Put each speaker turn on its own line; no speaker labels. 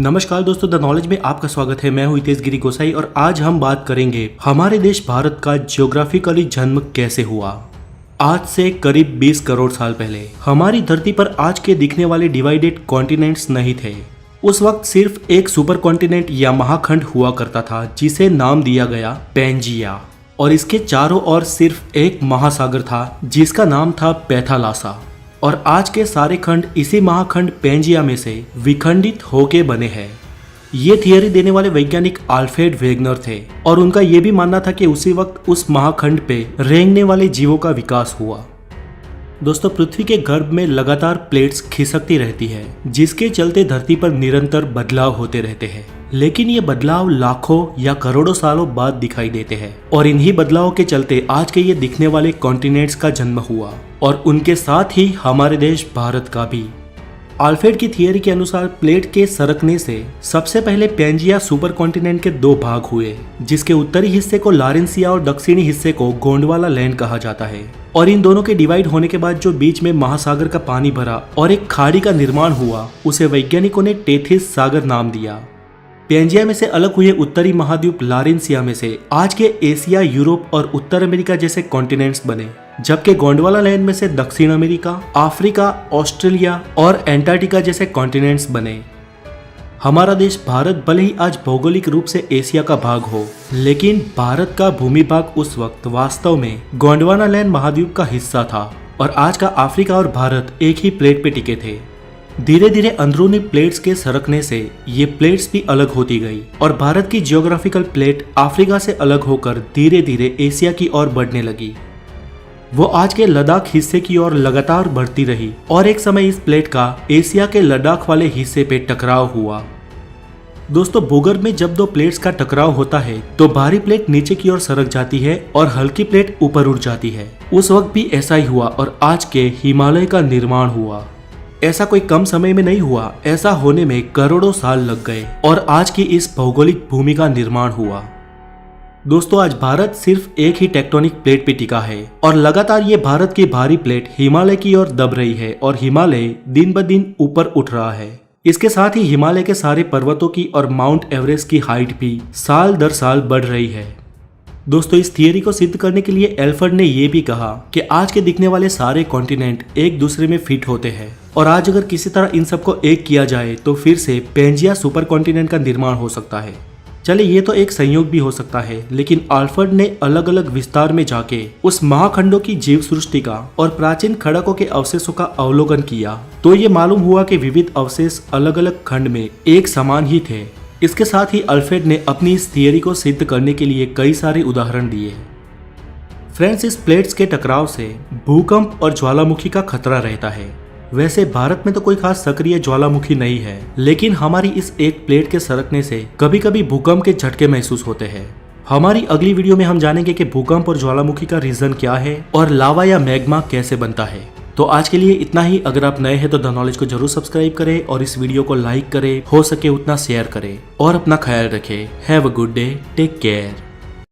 नमस्कार दोस्तों, the knowledge में आपका स्वागत है। मैं हूं हितेश गिरी गोसाई और आज हम बात करेंगे हमारे देश भारत का ज्योग्राफिकली जन्म कैसे हुआ। आज से करीब 20 करोड़ साल पहले हमारी धरती पर आज के दिखने वाले डिवाइडेड कॉन्टिनेंट्स नहीं थे। उस वक्त सिर्फ एक सुपर कॉन्टिनेंट या महाखंड हुआ करता था जिसे नाम दिया गया पैंजिया, और इसके चारों ओर सिर्फ एक महासागर था जिसका नाम था पैथालासा। और आज के सारे खंड इसी महाखंड पैंजिया में से विखंडित होके बने हैं। ये थियरी देने वाले वैज्ञानिक अल्फ्रेड वेगनर थे और उनका यह भी मानना था कि उसी वक्त उस महाखंड पे रेंगने वाले जीवों का विकास हुआ। दोस्तों, पृथ्वी के गर्भ में लगातार प्लेट्स खिसकती रहती है जिसके चलते धरती पर निरंतर बदलाव होते रहते हैं, लेकिन ये बदलाव लाखों या करोड़ों सालों बाद दिखाई देते हैं। और इन्हीं बदलावों के चलते आज के ये दिखने वाले कॉन्टिनेंट्स का जन्म हुआ और उनके साथ ही हमारे देश भारत का भी। अल्फ्रेड की थियरी के अनुसार प्लेट के सरकने से सबसे पहले पैंजिया सुपर कॉन्टिनेंट के दो भाग हुए, जिसके उत्तरी हिस्से को लारेंसिया और दक्षिणी हिस्से को गोंडवाना लैंड कहा जाता है। और इन दोनों के डिवाइड होने के बाद जो बीच में महासागर का पानी भरा और एक खाड़ी का निर्माण हुआ, उसे वैज्ञानिकों ने टेथिस सागर नाम दिया। पैंजिया में से अलग हुए उत्तरी महाद्वीप लारेंसिया में से आज के एशिया, यूरोप और उत्तर अमेरिका जैसे कॉन्टिनेंट्स बने, जबकि गोंडवाना लैंड में से दक्षिण अमेरिका, अफ्रीका, ऑस्ट्रेलिया और एंटार्क्टिका जैसे कॉन्टिनेंट्स बने। हमारा देश भारत भले ही आज भौगोलिक रूप से एशिया का भाग हो, लेकिन भारत का भूमि भाग उस वक्त वास्तव में गोंडवाना लैंड महाद्वीप का हिस्सा था और आज का अफ्रीका और भारत एक ही प्लेट पे टिके थे। धीरे धीरे अंदरूनी प्लेट्स के सरकने से ये प्लेट्स भी अलग होती गई और भारत की जियोग्राफिकल प्लेट अफ्रीका से अलग होकर धीरे धीरे एशिया की ओर बढ़ने लगी। वो आज के लद्दाख हिस्से की ओर लगातार बढ़ती रही और एक समय इस प्लेट का एशिया के लद्दाख वाले हिस्से पे टकराव हुआ। दोस्तों, भूगर्भ में जब दो प्लेट्स का टकराव होता है तो भारी प्लेट नीचे की ओर सरक जाती है और हल्की प्लेट ऊपर उठ जाती है। उस वक्त भी ऐसा ही हुआ और आज के हिमालय का निर्माण हुआ। ऐसा कोई कम समय में नहीं हुआ, ऐसा होने में करोड़ों साल लग गए और आज की इस भौगोलिक भूमि का निर्माण हुआ। दोस्तों, आज भारत सिर्फ एक ही टेक्टोनिक प्लेट पे टिका है और लगातार ये भारत की भारी प्लेट हिमालय की ओर दब रही है और हिमालय दिन ब दिन ऊपर उठ रहा है। इसके साथ ही हिमालय के सारे पर्वतों की और माउंट एवरेस्ट की हाइट भी साल दर साल बढ़ रही है। दोस्तों, इस थियरी को सिद्ध करने के लिए अल्फ्रेड ने यह भी कहा कि आज के दिखने वाले सारे कॉन्टिनेंट एक दूसरे में फिट होते हैं और आज अगर किसी तरह इन सबको एक किया जाए तो फिर से पैंजिया सुपर कॉन्टिनेंट का निर्माण हो सकता है। चले, ये तो एक संयोग भी हो सकता है, लेकिन अल्फ्रेड ने अलग अलग विस्तार में जाके उस महाखंडों की जीव सृष्टि का और प्राचीन खड़कों के अवशेषों का अवलोकन किया तो ये मालूम हुआ कि विविध अवशेष अलग अलग खंड में एक समान ही थे। इसके साथ ही अल्फ्रेड ने अपनी इस थियरी को सिद्ध करने के लिए कई सारे उदाहरण दिए। फ्रेंड्स, इस प्लेट्स के टकराव से भूकंप और ज्वालामुखी का खतरा रहता है। वैसे भारत में तो कोई खास सक्रिय ज्वालामुखी नहीं है, लेकिन हमारी इस एक प्लेट के सरकने से कभी कभी भूकंप के झटके महसूस होते हैं। हमारी अगली वीडियो में हम जानेंगे कि भूकंप और ज्वालामुखी का रीजन क्या है और लावा या मैग्मा कैसे बनता है। तो आज के लिए इतना ही। अगर आप नए हैं तो द नॉलेज को जरूर सब्सक्राइब करें और इस वीडियो को लाइक करें, हो सके उतना शेयर करें और अपना ख्याल रखें। Have a good day, take care.